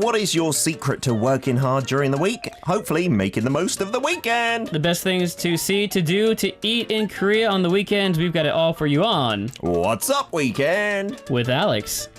what is your secret to working hard during the week? Hopefully making the most of the weekend. The best things to see, to do, to eat in Korea on the weekends. We've got it all for you on What's Up Weekend? with Alex.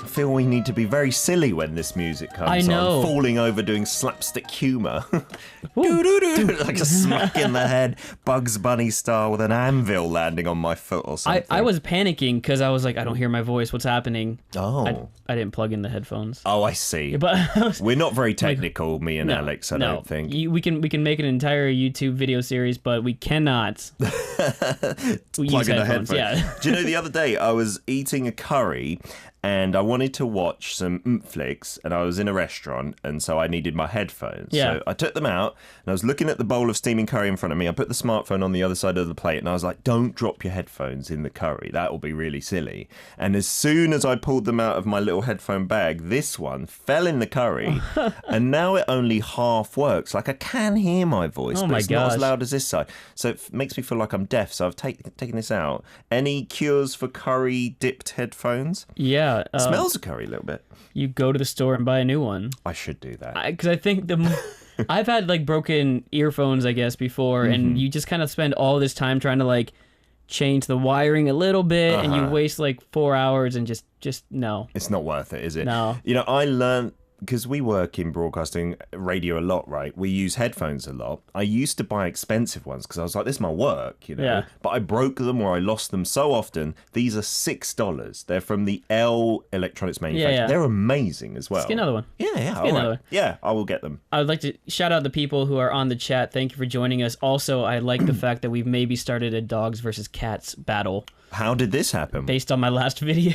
I feel we need to be very silly when this music comes I know. on. Falling over doing slapstick humour. Doo-doo-doo. Like a smack in the head, Bugs Bunny style with an anvil landing on my foot or something. I was panicking because I was like, I don't hear my voice. What's happening? Oh. I didn't plug in the headphones. Oh, I see. But We're not very technical, me and Alex, I don't think. We can make an entire YouTube video series, but we cannot Plug in a headphone. Yeah. Do you know, the other day I was eating a curry and I wanted to watch some flicks, and I was in a restaurant, and so I needed my headphones. Yeah. So I took them out, and I was looking at the bowl of steaming curry in front of me. I put the smartphone on the other side of the plate, and I was like, don't drop your headphones in the curry. That will be really silly. And as soon as I pulled them out of my little headphone bag, this one fell in the curry, and now it only half works. Like, I can hear my voice, Oh but my it's not as gosh. loud as this side. So it makes me feel like I'm deaf, so I've taken this out. Any cures for curry-dipped headphones? Yeah. Smells of curry a little bit. You go to the store and buy a new one. I should do that. Because I think I've had like broken earphones, I guess, before, and you just kind of spend all this time trying to like change the wiring a little bit, and you waste like 4 hours and just no. It's not worth it, is it? No. You know, I learned, because we work in broadcasting radio a lot, right? We use headphones a lot. I used to buy expensive ones because I was like, this is my work, you know? Yeah. But I broke them or I lost them so often. These are $6. They're from the L Electronics manufacturer. Yeah. They're amazing as well. Get another one. Yeah, all get another right. one. Yeah, I will get them. I would like to shout out the people who are on the chat. Thank you for joining us. Also, I like the fact that we've maybe started a dogs versus cats battle How did this happen? based on my last video.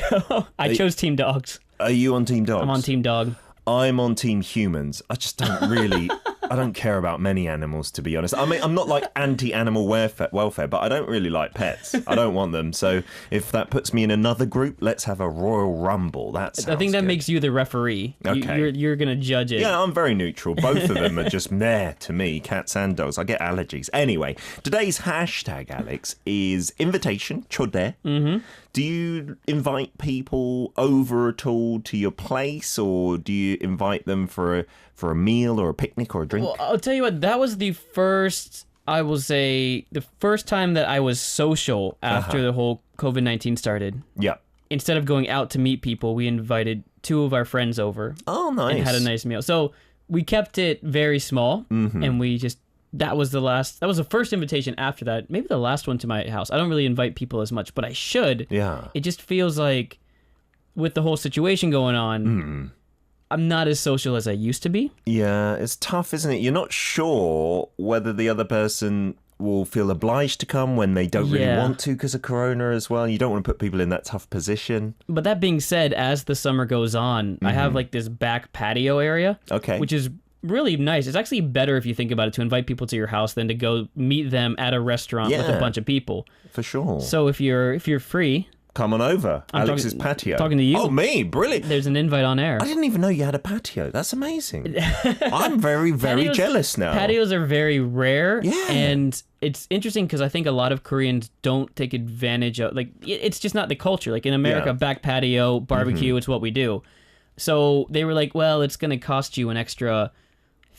I chose Team Dogs. Are you on Team Dogs? I'm on Team Dog. I'm on Team Humans. I just don't really, I don't care about many animals, to be honest. I mean, I'm not like anti-animal welfare, but I don't really like pets. I don't want them. So if that puts me in another group, let's have a Royal Rumble. I I think that makes you the referee. Okay. You're going to judge it. Yeah, I'm very neutral. Both of them are just meh to me, cats and dogs. I get allergies. Anyway, today's hashtag, Alex, is invitation, 초대. Mm-hmm. Do you invite people over at all to your place, or do you invite them for a meal or a picnic or a drink? Well, I'll tell you what, that was the first, I will say, the first time that I was social after the whole COVID-19 started. Yeah. Instead of going out to meet people, we invited 2 of our friends over. Oh, nice. And had a nice meal. So we kept it very small, and we just, that was the first invitation after that. Maybe the last one to my house. I don't really invite people as much, but I should. Yeah. It just feels like with the whole situation going on, I'm not as social as I used to be. Yeah, it's tough, isn't it? You're not sure whether the other person will feel obliged to come when they don't really Yeah. want to because of Corona as well. You don't want to put people in that tough position. But that being said, as the summer goes on, I have like this back patio area, Okay. which is really nice. It's actually better if you think about it to invite people to your house than to go meet them at a restaurant with Yeah. a bunch of people. For sure. So if you're free, Come on over. I'm Alex's talking- patio. talking to you. Oh, me? Brilliant. there's an invite on air. I didn't even know you had a patio. That's amazing. I'm very, very Patios- jealous now. Patios are very rare, Yeah. and it's interesting because I think a lot of Koreans don't take advantage of, like, it's just not the culture. Like in America, Yeah. back patio, barbecue, it's what we do. So they were like, well, it's going to cost you an extra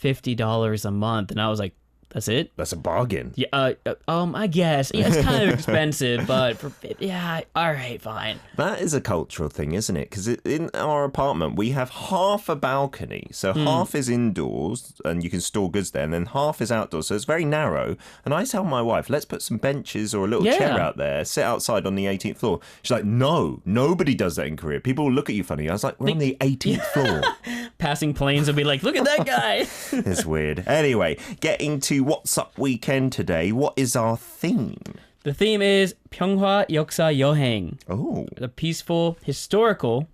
$50 a month. And I was like, that's it? That's a bargain. Yeah, I guess. Yeah, it's kind of expensive, but yeah, all right, fine. That is a cultural thing, isn't it? Because in our apartment, we have half a balcony. So half is indoors and you can store goods there, and then half is outdoors. So it's very narrow. And I tell my wife, let's put some benches or a little chair Yeah. out there, sit outside on the 18th floor. She's like, no, nobody does that in Korea. People will look at you funny. I was like, we're on the 18th floor. Passing planes will be like, look at that guy. It's weird. Anyway, getting to What's Up Weekend today. What is our theme? The theme is 평화 역사 여행, Oh, a peaceful historical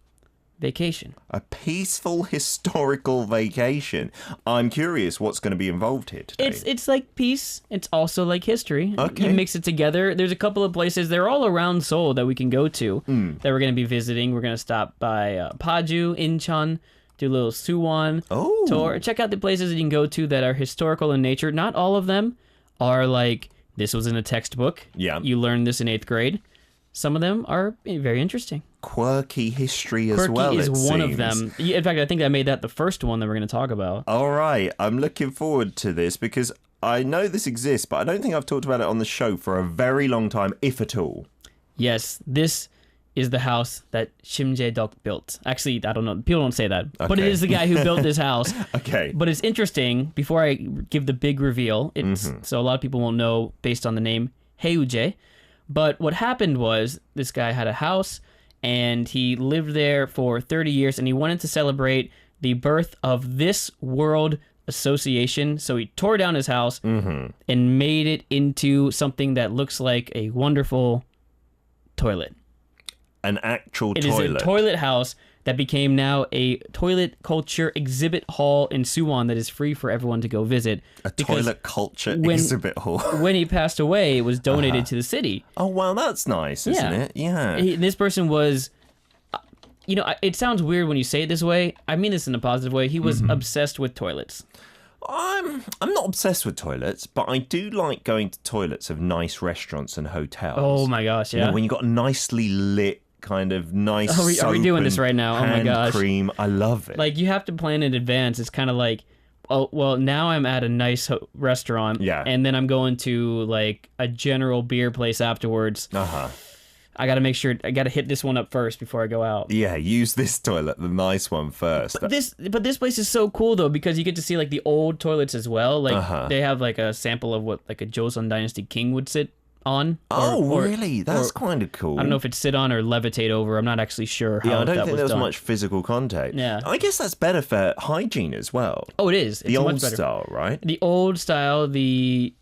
vacation. a peaceful historical vacation. I'm curious what's going to be involved here today. It's like peace. It's also like history. Okay. You mix it together. There's a couple of places. They're all around Seoul that we can go to that we're going to be visiting. We're going to stop by Paju, Incheon, do a little Suwon Oh. tour. Check out the places that you can go to that are historical in nature. Not all of them are like, this was in a textbook. Yeah. You learned this in 8th grade. some of them are very interesting. Quirky history as Quirky well, is it one seems. of them. In fact, I think I made that the first one that we're going to talk about. All right, I'm looking forward to this because I know this exists, but I don't think I've talked about it on the show for a very long time, if at all. Yes, this is the house that Shim Jae-duk built. Actually, I don't know. People don't say that. But it Okay. is the guy who built this house. Okay. But it's interesting, before I give the big reveal, it's so a lot of people won't know based on the name Haeuje. But what happened was this guy had a house and he lived there for 30 years and he wanted to celebrate the birth of this world association. So he tore down his house and made it into something that looks like a wonderful toilet. An actual It toilet. is a toilet house that became now a toilet culture exhibit hall in Suwon that is free for everyone to go visit. A because toilet culture when- exhibit hall. when he passed away, it was donated to the city. Oh, well, that's nice, isn't Yeah. it? Yeah. This person was, it sounds weird when you say it this way. I mean this in a positive way. He was obsessed with toilets. I'm not obsessed with toilets, but I do like going to toilets of nice restaurants and hotels. Oh my gosh, You yeah. know, when you got nicely lit, kind of nice Are we soap doing this and right now? Oh my hand gosh. cream. I love it. Like, you have to plan in advance. It's kind of like, oh, well, now I'm at a nice restaurant. Yeah. And then I'm going to, like, a general beer place afterwards. Uh-huh. I got to make sure, I got to hit this one up first before I go out. Yeah, use this toilet, the nice one first. But this place is so cool though, because you get to see like the old toilets as well. Like they have like a sample of what like a Joseon Dynasty king would sit on. Oh, really? That's kind of cool. I don't know if it's sit on or levitate over. I'm not actually sure how Yeah, I don't that think was there was done. much physical contact. Yeah. I guess that's better for hygiene as well. Oh, it is. It's The much old better. style, right? The old style, the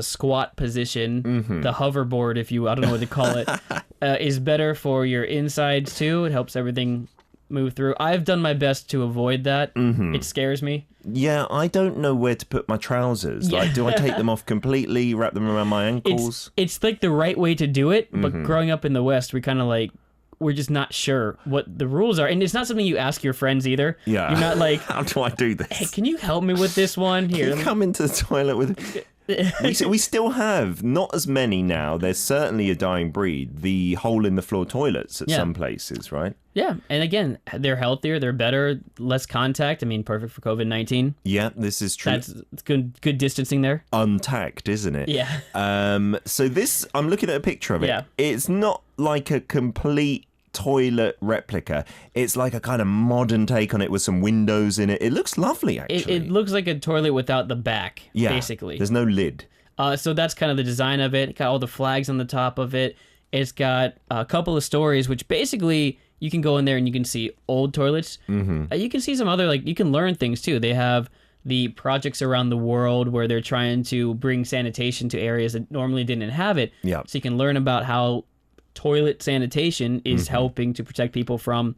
squat position, Mm-hmm. the hoverboard, if you, I don't know what to call it, is better for your insides too. It helps everything move through. I've done my best to avoid that. Mm-hmm. It scares me. Yeah, I don't know where to put my trousers. Like, do I take them off completely, wrap them around my ankles? It's like the right way to do it, but Mm-hmm. growing up in the West, we kind of like, we're just not sure what the rules are. And it's not something you ask your friends either. Yeah. You're not like, How do I do this? hey, can you help me with this one? Here. You come into the toilet with... we still have, not as many now, there's certainly a dying breed, the hole-in-the-floor toilets at Yeah. some places, right? Yeah. And again, they're healthier, they're better, less contact. I mean, perfect for COVID-19. Yeah, this is true. That's good distancing there. Untacked, isn't it? Yeah. So this, I'm looking at a picture of it. Yeah. It's not like a complete toilet replica. It's like a kind of modern take on it with some windows in it. It looks lovely, actually. It looks like a toilet without the back, yeah, basically. There's no lid. So that's kind of the design of it. It got all the flags on the top of it. It's got a couple of stories, which basically you can go in there and you can see old toilets. Mm-hmm. You can see some other, like, you can learn things too. They have the projects around the world where they're trying to bring sanitation to areas that normally didn't have it. Yeah. So you can learn about how toilet sanitation is helping to protect people from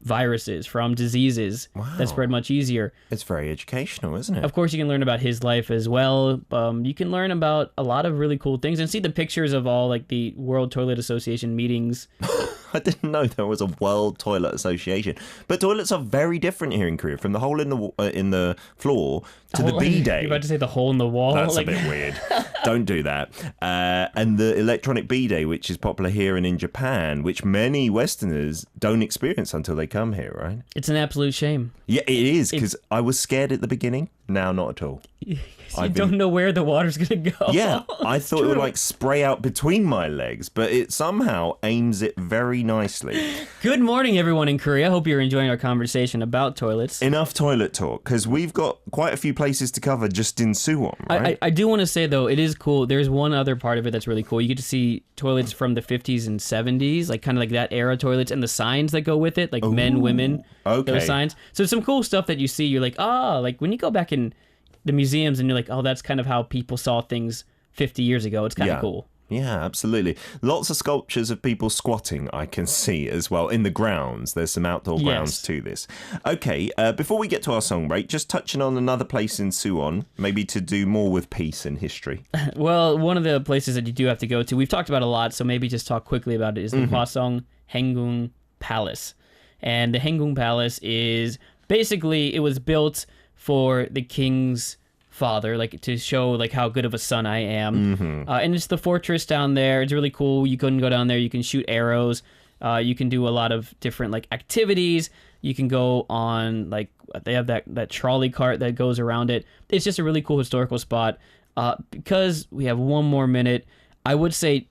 viruses, from diseases that spread much easier. It's very educational, isn't it? Of course, you can learn about his life as well. You can learn about a lot of really cool things and see the pictures of all like the World Toilet Association meetings. I didn't know there was a World Toilet Association. But toilets are very different here in Korea, from the hole in the floor to the You're bidet. about to say the hole in the wall. That's like, a bit weird. Don't do that. And the electronic bidet, which is popular here and in Japan, which many Westerners don't experience until they come here, right? It's an absolute shame. Yeah, it is, because I was scared at the beginning. Now, not at all. You don't know where the water's going to go. Yeah, I thought it would like spray out between my legs, but it somehow aims it very nicely. Good morning, everyone in Korea. Hope you're enjoying our conversation about toilets. Enough toilet talk, because we've got quite a few places to cover just in Suwon, right? I do want to say, though, it is cool. There's one other part of it that's really cool. You get to see toilets from the 50s and 70s, like kind of like that era toilets, and the signs that go with it, like men, women, okay. those signs. So some cool stuff that you see. You're like, like when you go back in the museums and you're like, oh, that's kind of how people saw things 50 years ago. It's kind of cool. Yeah, absolutely. Lots of sculptures of people squatting I can see as well in the grounds. There's some outdoor grounds to this. Okay, before we get to our song break, just touching on another place in Suwon, maybe to do more with peace and history. Well, one of the places that you do have to go to, we've talked about a lot, so maybe just talk quickly about it, is the Hwasong Haengung Palace. And the Haengung Palace is basically, it was built for the king's father, like to show like how good of a son I am. And it's the fortress down there. It's really cool. You can go down there. You can shoot arrows. You can do a lot of different like activities. You can go on like they have that trolley cart that goes around it. It's just a really cool historical spot. Because we have one more minute, I would say,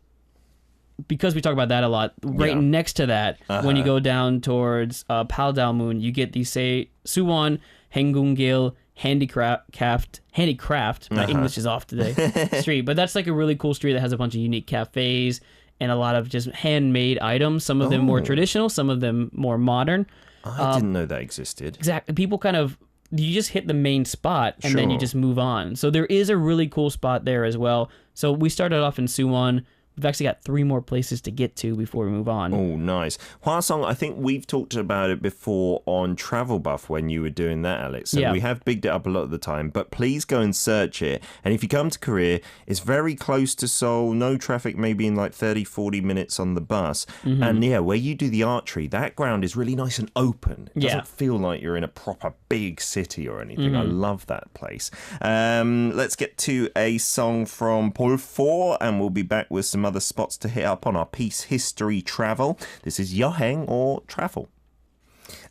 because we talk about that a lot, right next to that, when you go down towards Paldalmun, you get the Suwon Hengunggil handicraft. My English is off today. Street, but that's like a really cool street that has a bunch of unique cafes and a lot of just handmade items. Some of them more traditional, some of them more modern. I didn't know that existed. Exactly. People kind of, you just hit the main spot and then you just move on. So there is a really cool spot there as well. So we started off in Suwon. We've actually got 3 more places to get to before we move on. Oh, nice. Hwasong, I think we've talked about it before on Travel Buff when you were doing that, Alex. So we have bigged it up a lot of the time, but please go and search it. And if you come to Korea, it's very close to Seoul. No traffic, maybe in like 30, 40 minutes on the bus. And where you do the archery, that ground is really nice and open. It doesn't feel like you're in a proper big city or anything. I love that place. Let's get to a song from Paul 4, and we'll be back with some other spots to hit up on our Peace History Travel. This is 여행 or Travel.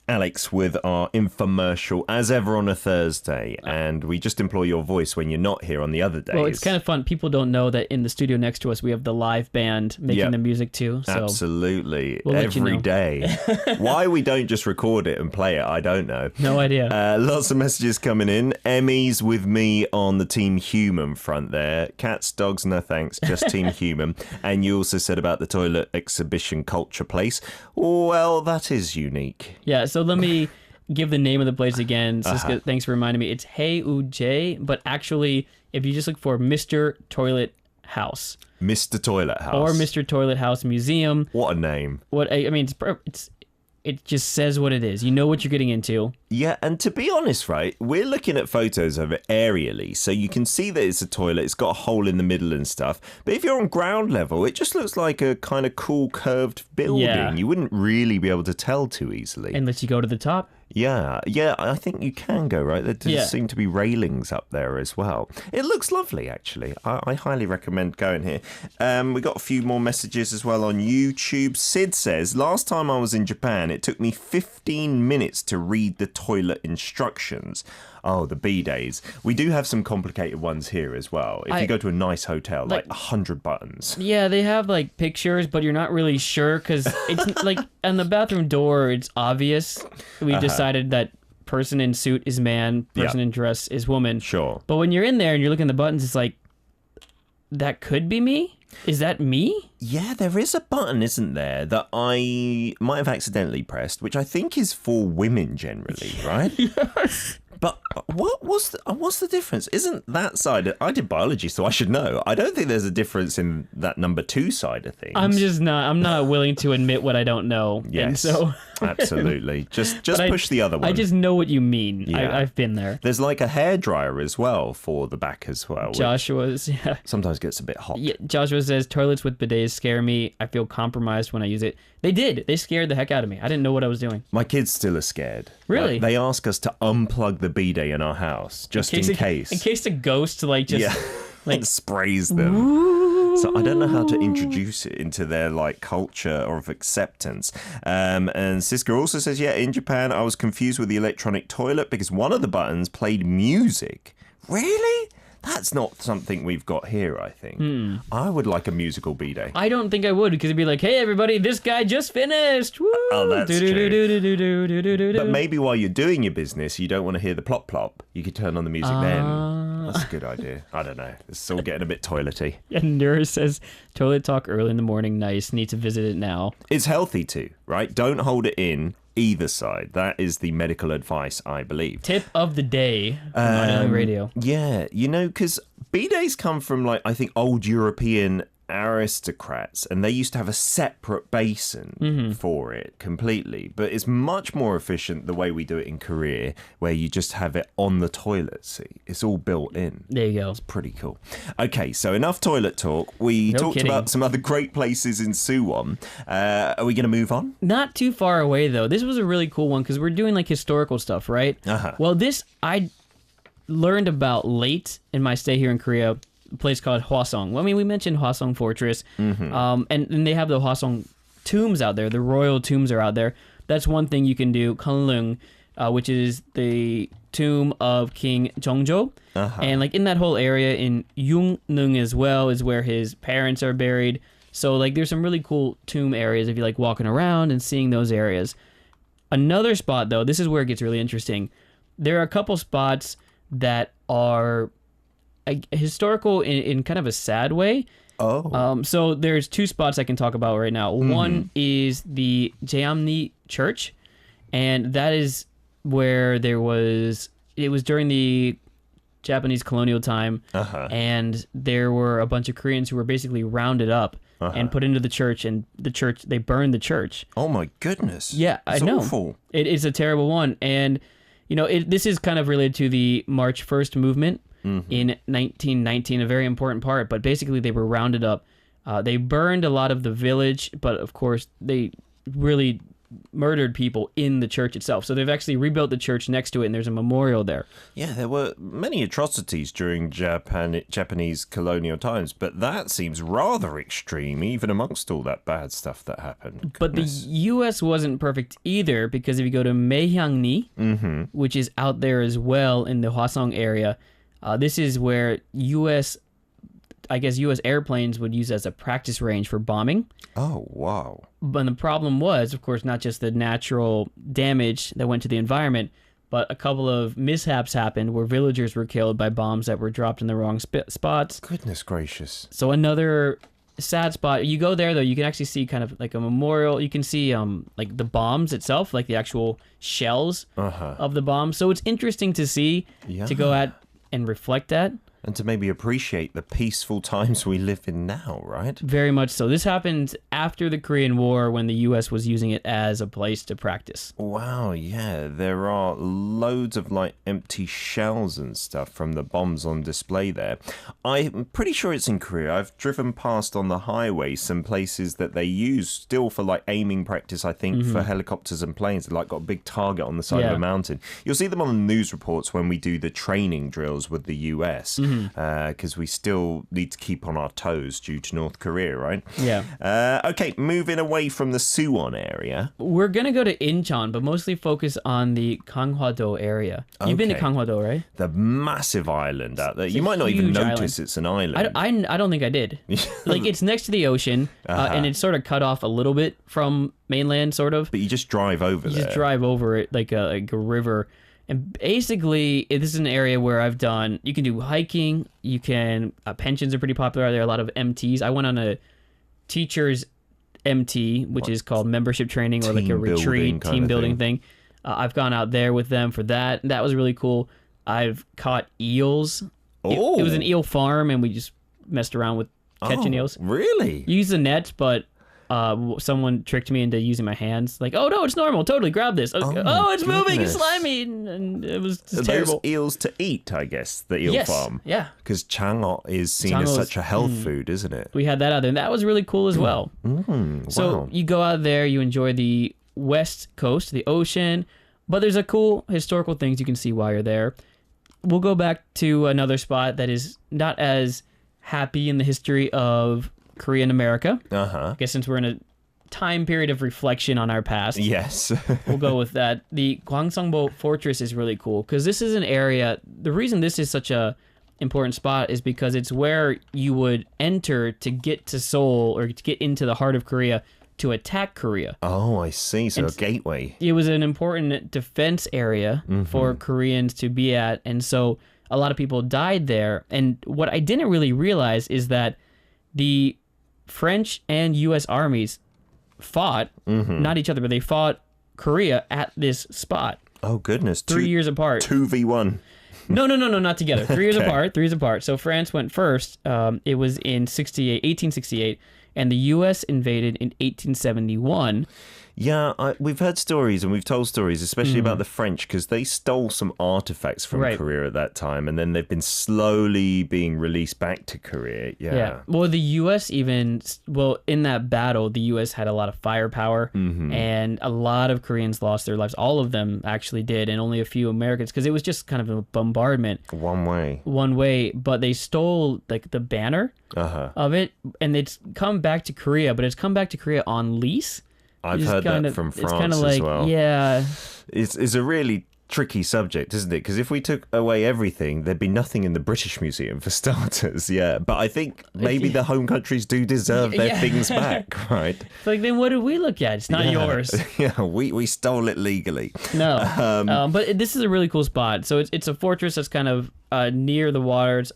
Alex with our infomercial, as ever on a Thursday, and we just employ your voice when you're not here on the other days. Well, it's kind of fun. People don't know that in the studio next to us, we have the live band making the music too. So absolutely. We'll every day. Why we don't just record it and play it, I don't know. No idea. Lots of messages coming in. Emmy's with me on the Team Human front there. Cats, dogs, no thanks, just Team Human. And you also said about the toilet exhibition culture place. Well, that is unique. Yeah, so let me give the name of the place again. Siska, thanks for reminding me. It's Haeujjae, but actually, if you just look for Mr. Toilet House. Mr. Toilet House. Or Mr. Toilet House Museum. What a name. It just says what it is. You know what you're getting into. Yeah, and to be honest, right, we're looking at photos of it aerially, so you can see that it's a toilet, it's got a hole in the middle and stuff. But if you're on ground level, it just looks like a kind of cool curved building. Yeah. You wouldn't really be able to tell too easily. Unless you go to the top. Yeah, I think you can go, right? There does seem to be railings up there as well. It looks lovely, actually. I highly recommend going here. We got a few more messages as well on YouTube. Sid says, last time I was in Japan, it took me 15 minutes to read the toilet instructions. Oh, the B-days. We do have some complicated ones here as well. If you go to a nice hotel, like 100 buttons. Yeah, they have like pictures, but you're not really sure because it's like on the bathroom door, it's obvious. We decided that person in suit is man, person in dress is woman. Sure. But when you're in there and you're looking at the buttons, it's like, that could be me? Is that me? Yeah, there is a button, isn't there, that I might have accidentally pressed, which I think is for women generally, right? Yes. But what's the difference? Isn't that side... I did biology, so I should know. I don't think there's a difference in that number 2 side of things. I'm not willing to admit what I don't know. Yes, and so absolutely. Just push the other one. I just know what you mean. Yeah. I've been there. There's like a hairdryer as well for the back as well. Joshua's, sometimes gets a bit hot. Yeah, Joshua says, toilets with bidets scare me. I feel compromised when I use it. They did. They scared the heck out of me. I didn't know what I was doing. My kids still are scared. Really? Like, they ask us to unplug the bidet in our house, just in case. In case a ghost, like, just... like sprays them. So I don't know how to introduce it into their like culture of acceptance. And Siska also says, in Japan, I was confused with the electronic toilet because one of the buttons played music. Really? That's not something we've got here, I think. I would like a musical bidet. I don't think I would, because it'd be like, hey, everybody, this guy just finished. Woo! Oh, that's true. But maybe while you're doing your business, you don't want to hear the plop plop. You could turn on the music then. That's a good idea. I don't know. It's all getting a bit toilety. And Nura says, toilet talk early in the morning, nice. Need to visit it now. It's healthy too, right? Don't hold it in either side. That is the medical advice, I believe. Tip of the day on radio. Yeah, because bidets come from, like, I think old European aristocrats, and they used to have a separate basin for it completely. But it's much more efficient the way we do it in Korea, where you just have it on the toilet seat. It's all built in. There you go. It's pretty cool. Okay, so enough toilet talk. We talked about some other great places in Suwon. Are we going to move on? Not too far away, though. This was a really cool one because we're doing like historical stuff, right? Well, this, learned about late in my stay here in Korea, a place called Hwasong. Well, I mean, we mentioned Hwasong Fortress, and they have the Hwasong tombs out there. The royal tombs are out there. That's one thing you can do. Gangleung, which is the tomb of King Jeongjo. And like in that whole area in Yungneung as well is where his parents are buried. So like there's some really cool tomb areas if you like walking around and seeing those areas. Another spot though, this is where it gets really interesting. There are a couple spots that are historical in kind of a sad way. So there's two spots I can talk about right now. One is the Jeamni Church, and that is where it was during the Japanese colonial time, and there were a bunch of Koreans who were basically rounded up and put into the church, and they burned the church. Oh my goodness. Yeah, I know. Awful. It is a terrible one, and this is kind of related to the March 1st movement in 1919, a very important part, but basically they were rounded up. They burned a lot of the village, but of course they really murdered people in the church itself. So they've actually rebuilt the church next to it, and there's a memorial there. Yeah, there were many atrocities during Japanese colonial times, but that seems rather extreme, even amongst all that bad stuff that happened. But the U.S. wasn't perfect either, because if you go to Maehangni, which is out there as well in the Hwasong area, this is where U.S. airplanes would use as a practice range for bombing. Oh, wow. But the problem was, of course, not just the natural damage that went to the environment, but a couple of mishaps happened where villagers were killed by bombs that were dropped in the wrong spots. Goodness gracious. So another sad spot. You go there, though, you can actually see kind of like a memorial. You can see like the bombs itself, like the actual shells of the bombs. So it's interesting to see, to go at and reflect that. And to maybe appreciate the peaceful times we live in now, right? Very much so. This happened after the Korean War when the U.S. was using it as a place to practice. Wow, yeah. There are loads of like empty shells and stuff from the bombs on display there. I'm pretty sure it's in Korea. I've driven past on the highway some places that they use still for like aiming practice, I think, for helicopters and planes. They've like got a big target on the side of a mountain. You'll see them on the news reports when we do the training drills with the U.S. Because we still need to keep on our toes due to North Korea, right? Yeah. Okay, moving away from the Suwon area. We're going to go to Incheon, but mostly focus on the Ganghwa-do area. You've been to Ganghwa-do, right? The massive island out there. You might not even notice it's an island. I don't think I did. Like, it's next to the ocean, and it's sort of cut off a little bit from mainland, sort of. But you just drive over there. You just drive over it like a river. And basically, this is an area where you can do hiking, pensions are pretty popular. There are a lot of MTs. I went on a teacher's MT, which is called membership training, or like a retreat, team building thing. I've gone out there with them for that. That was really cool. I've caught eels. It was an eel farm, and we just messed around with catching eels. Really? You use the net, but someone tricked me into using my hands. Like, oh no, it's normal. Totally grab this. Oh, it's moving. It's slimy, and it was just terrible. Those eels to eat, I guess. The eel farm. Yeah. Because chango is seen as such a health food, isn't it? We had that out there, and that was really cool as well. So you go out there, you enjoy the west coast, the ocean, but there's a cool historical things you can see while you're there. We'll go back to another spot that is not as happy in the history of Korean America. I guess since we're in a time period of reflection on our past. Yes. We'll go with that. The Gwangsangbo Fortress is really cool because this is an area, the reason this is such a important spot is because it's where you would enter to get to Seoul or to get into the heart of Korea to attack Korea. Oh, I see. So a gateway. It was an important defense area for Koreans to be at, and so a lot of people died there. And what I didn't really realize is that the French and U.S. armies fought, not each other, but they fought Korea at this spot. Oh, goodness. 3 years apart. 2v1. No, not together. 3 years apart. 3 years apart. So France went first. It was in 1868, and the U.S. invaded in 1871. Yeah, we've heard stories and we've told stories, especially about the French, because they stole some artifacts from Korea at that time, and then they've been slowly being released back to Korea. Yeah. Well, the U.S. in that battle, the U.S. had a lot of firepower, and a lot of Koreans lost their lives. All of them actually did, and only a few Americans, because it was just kind of a bombardment. One way, but they stole like the banner of it, and it's come back to Korea, but it's come back to Korea on lease. I've heard that from France as well. Yeah. It's a really tricky subject, isn't it? Because if we took away everything, there'd be nothing in the British Museum for starters. Yeah. But I think maybe the home countries do deserve their things back, right? It's like, then what do we look at? It's not yours. Yeah, we stole it legally. No. But this is a really cool spot. So it's a fortress that's kind of near the waters.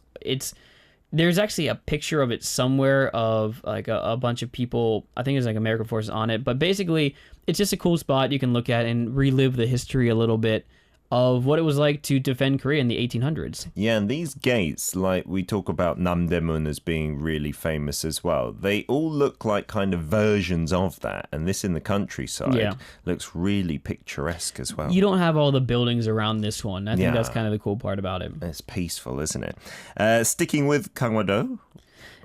There's actually a picture of it somewhere of like a bunch of people. I think there's like American forces on it. But basically, it's just a cool spot you can look at and relive the history a little bit of what it was like to defend Korea in the 1800s. Yeah, and these gates, like we talk about Namdaemun as being really famous as well, they all look like kind of versions of that. And this in the countryside looks really picturesque as well. You don't have all the buildings around this one. I think that's kind of the cool part about it. It's peaceful, isn't it? Sticking with Gangwon-do.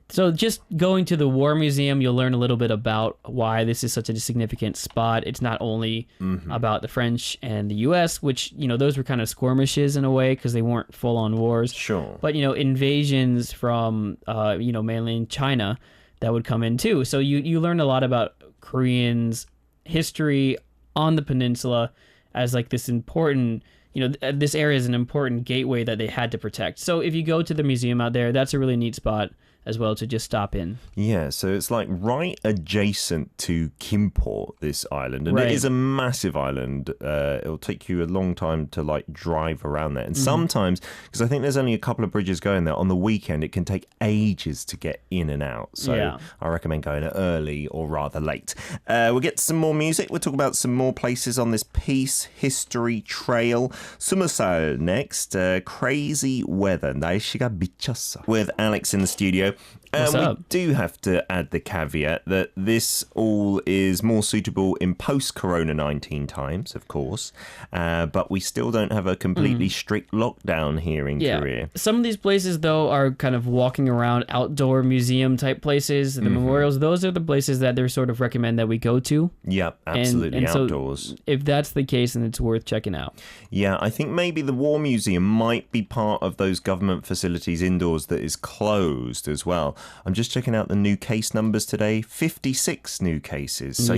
So just going to the War Museum, you'll learn a little bit about why this is such a significant spot. It's not only about the French and the U.S., which, those were kind of skirmishes in a way because they weren't full-on wars. Sure. But, invasions from, mainland China that would come in too. So you learn a lot about Koreans' history on the peninsula as like this important... this area is an important gateway that they had to protect. So if you go to the museum out there, that's a really neat spot as well to just stop in. Yeah, so it's like right adjacent to Kimport, this island. And it is a massive island. It'll take you a long time to like drive around there. And sometimes, because I think there's only a couple of bridges going there, on the weekend it can take ages to get in and out. So I recommend going early or rather late. We'll get some more music. We'll talk about some more places on this peace history trail. Sumusal next. Crazy weather. 날씨가 미쳤어. With Alex in the studio. We do have to add the caveat that this all is more suitable in post-Corona-19 times, of course, but we still don't have a completely strict lockdown here in Korea. Some of these places, though, are kind of walking around outdoor museum-type places. The memorials, those are the places that they sort of recommend that we go to. Yep, absolutely, and outdoors. So if that's the case, then it's worth checking out. Yeah, I think maybe the War Museum might be part of those government facilities indoors that is closed as well. I'm just checking out the new case numbers today. 56 new cases. So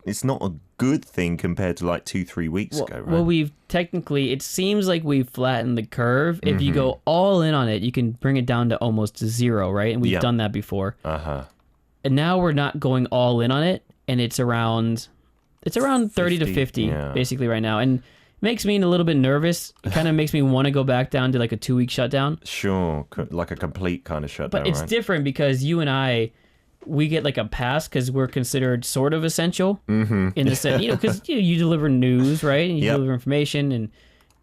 it's not a good thing compared to like 2-3 weeks ago, right? Well, it seems like we've flattened the curve. If you go all in on it, you can bring it down to almost zero, right? And we've done that before. And now we're not going all in on it, and it's around 30 to 50 basically right now. And makes me a little bit nervous. It kind of makes me want to go back down to like a 2-week shutdown. Sure, like a complete kind of shutdown. But it's different because you and I, we get like a pass because we're considered sort of essential in the sense, because you deliver news, right? And you deliver information, and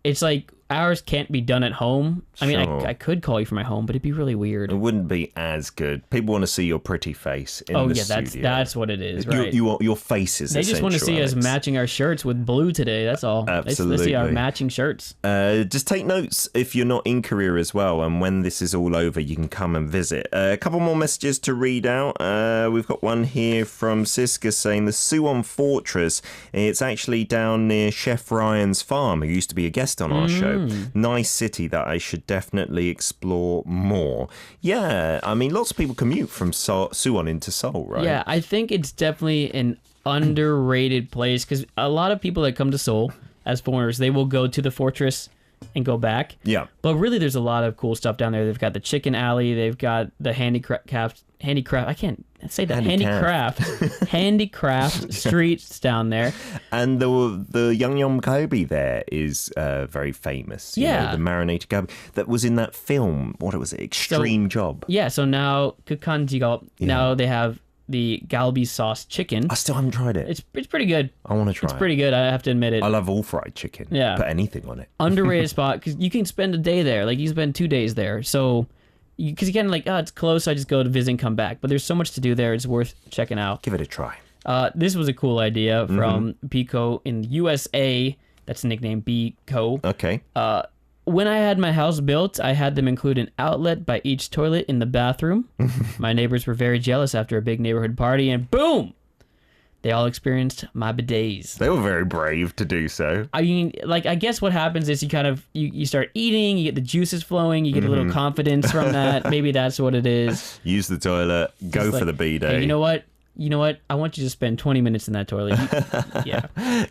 it's like ours can't be done at home. I mean, I could call you from my home, but it'd be really weird. It wouldn't be as good. People want to see your pretty face in the studio. That's what it is, right? Your face is essential. They just want to see us matching our shirts with blue today, that's all. Absolutely. Let's see our matching shirts. Just take notes if you're not in Korea as well, and when this is all over, you can come and visit. A couple more messages to read out. We've got one here from Siska saying the Suwon Fortress, it's actually down near Chef Ryan's farm, who used to be a guest on our show. Nice city that I should definitely explore more. Yeah, I mean, lots of people commute from Suwon into Seoul, right? Yeah, I think it's definitely an underrated place because a lot of people that come to Seoul as foreigners, they will go to the fortress and go back. Yeah. But really, there's a lot of cool stuff down there. They've got the chicken alley. They've got the handicraft. I can't say that. Handicraft streets down there. And the Yangnyeom galbi there is very famous. You know, the marinated galbi that was in that film. What was it? Extreme Job. Yeah. So now Kukkan Jigop. Now they have the galbi sauce chicken. I still haven't tried it. It's pretty good. I want to try it. It's pretty good. I have to admit it. I love all fried chicken. Yeah. Put anything on it. Underrated spot because you can spend a day there. Like you spend 2 days there. So. Because you can it's close, I just go to visit and come back. But there's so much to do there, it's worth checking out. Give it a try. This was a cool idea from Pico in the USA. That's the nickname, Pico. Okay. When I had my house built, I had them include an outlet by each toilet in the bathroom. My neighbors were very jealous after a big neighborhood party, and boom! They all experienced my bidets. They were very brave to do so. I mean, like, I guess what happens is you kind of, you start eating, you get the juices flowing, you get a little confidence from that. Maybe that's what it is. Use the toilet, go for the bidet. Hey, you know what? I want you to spend 20 minutes in that toilet. Yeah.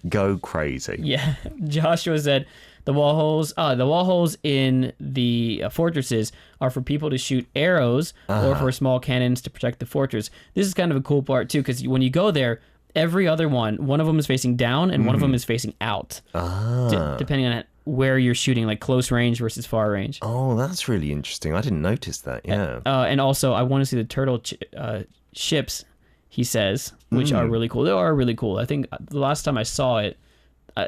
Go crazy. Yeah. Joshua said the wall holes in the fortresses are for people to shoot arrows or for small cannons to protect the fortress. This is kind of a cool part too, because when you go there, every other one of them is facing down and one of them is facing out, depending on where you're shooting, like close range versus far range. Oh, that's really interesting. I didn't notice that. Yeah. And also, I want to see the turtle ships, he says, which are really cool. They are really cool. I think the last time I saw it,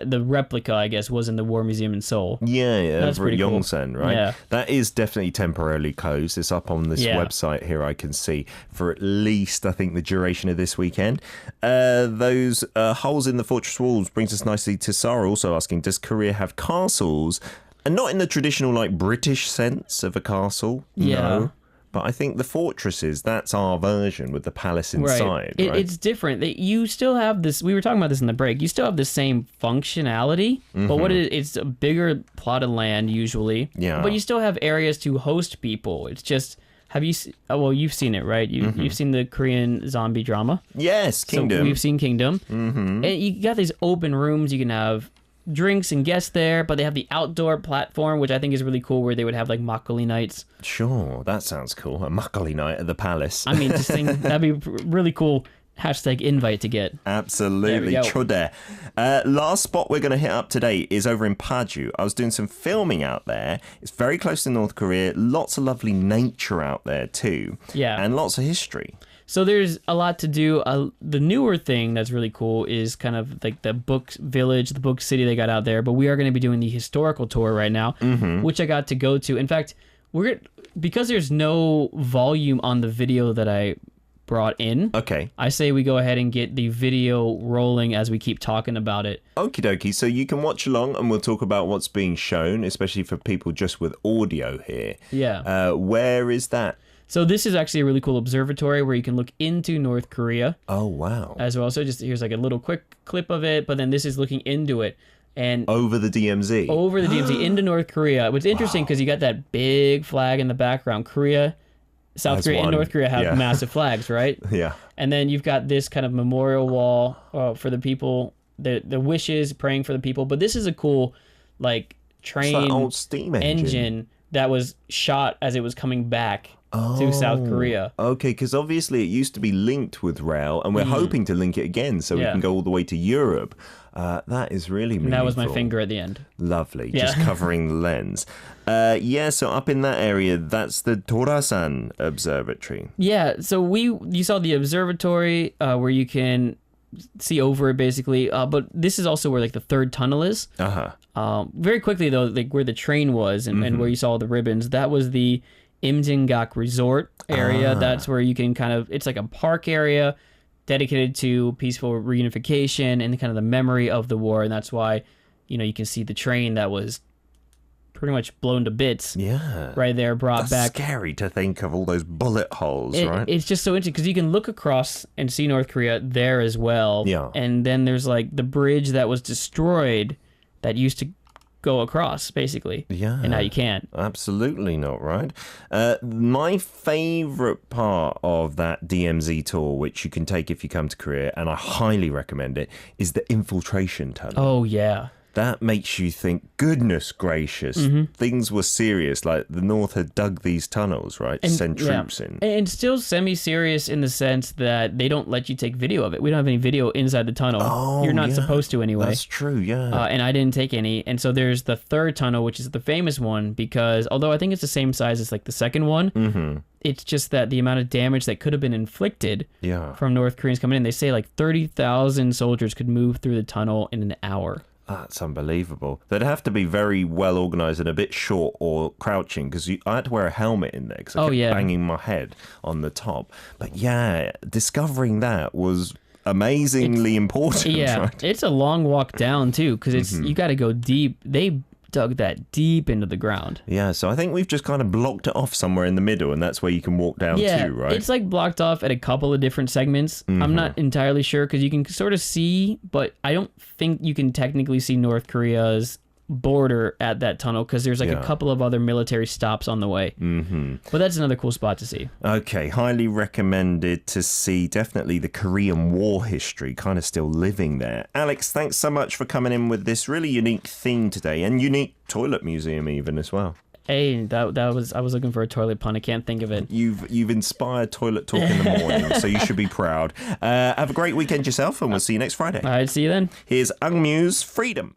the replica, I guess, was in the War Museum in Seoul. Yeah, That's over at pretty cool. Yongsan, right? Yeah. That is definitely temporarily closed. It's up on this website here, I can see, for at least, I think, the duration of this weekend. Those holes in the fortress walls brings us nicely to Sarah also asking, does Korea have castles? And not in the traditional, like, British sense of a castle. Yeah. No. But I think the fortresses, that's our version with the palace inside, right? It's different. You still have this, we were talking about this in the break, you still have the same functionality, but what it's a bigger plot of land usually. Yeah. But you still have areas to host people. It's just, you've seen it, right? You've seen the Korean zombie drama. Yes, Kingdom. So we've seen Kingdom. And you got these open rooms, you can have drinks and guests there, but they have the outdoor platform, which I think is really cool, where they would have like makgeolli nights. Sure, that sounds cool. A makgeolli night at the palace. I mean, that'd be really cool. #invite to get. Absolutely. Chode. Last spot we're going to hit up today is over in Paju. I was doing some filming out there. It's very close to North Korea. Lots of lovely nature out there too. Yeah. And lots of history. So there's a lot to do. The newer thing that's really cool is kind of like the book village, the book city they got out there. But we are going to be doing the historical tour right now, which I got to go to. In fact, because there's no volume on the video that I brought in. Okay. I say we go ahead and get the video rolling as we keep talking about it. Okie dokie. So you can watch along and we'll talk about what's being shown, especially for people just with audio here. Yeah. Where is that? So this is actually a really cool observatory where you can look into North Korea. Oh, wow. As well. So just here's like a little quick clip of it, but then this is looking into it. And over the DMZ. Over the DMZ into North Korea. What's interesting because you got that big flag in the background. South Korea and North Korea have massive flags, right? Yeah. And then you've got this kind of memorial wall for the people, the wishes, praying for the people. But this is a cool, like, train it's that old steam engine that was shot as it was coming back to South Korea. Okay, because obviously it used to be linked with rail, and we're hoping to link it again so we can go all the way to Europe. That is really meaningful. And that was my finger at the end. Lovely, just covering the lens. So up in that area, that's the Torasan Observatory. Yeah, so you saw the observatory where you can see over it basically, but this is also where like the third tunnel is. Very quickly though, like where the train was and where you saw the ribbons, that was the Imjingak Resort area. That's where you can it's like a park area dedicated to peaceful reunification and kind of the memory of the war. And that's why, you can see the train that was pretty much blown to bits. Yeah. Right there, brought back. That's scary to think of all those bullet holes, right? It's just so interesting because you can look across and see North Korea there as well. Yeah. And then there's like the bridge that was destroyed that used to go across, basically. Yeah. And now you can't. Absolutely not, right? My favorite part of that DMZ tour, which you can take if you come to Korea, and I highly recommend it, is the infiltration tunnel. Oh, yeah. That makes you think, goodness gracious, things were serious. Like the North had dug these tunnels, right? To send troops in. And still semi-serious in the sense that they don't let you take video of it. We don't have any video inside the tunnel. Oh, You're not supposed to anyway. That's true, yeah. And I didn't take any. And so there's the third tunnel, which is the famous one, because although I think it's the same size as like the second one, it's just that the amount of damage that could have been inflicted from North Koreans coming in, they say like 30,000 soldiers could move through the tunnel in an hour. That's unbelievable. They'd have to be very well organised and a bit short or crouching because I had to wear a helmet in there because I kept banging my head on the top. But yeah, discovering that was amazingly important. Yeah, right? it's a long walk down too, because it's you got to go deep. They dug that deep into the ground. Yeah, so I think we've just kind of blocked it off somewhere in the middle, and that's where you can walk down Yeah, to, right? it's like blocked off at a couple of different segments. I'm not entirely sure because you can sort of see, but I don't think you can technically see North Korea's border at that tunnel because there's like a couple of other military stops on the way. But that's another cool spot to see. Okay, highly recommended to see definitely the Korean War history kind of still living there. Alex, thanks so much for coming in with this really unique theme today and unique toilet museum even as well. Hey, that was I was looking for a toilet pun. I can't think of it. You've inspired toilet talk in the morning, so you should be proud. Have a great weekend yourself, and we'll see you next Friday. All right, see you then. Here's Ungmuse Freedom.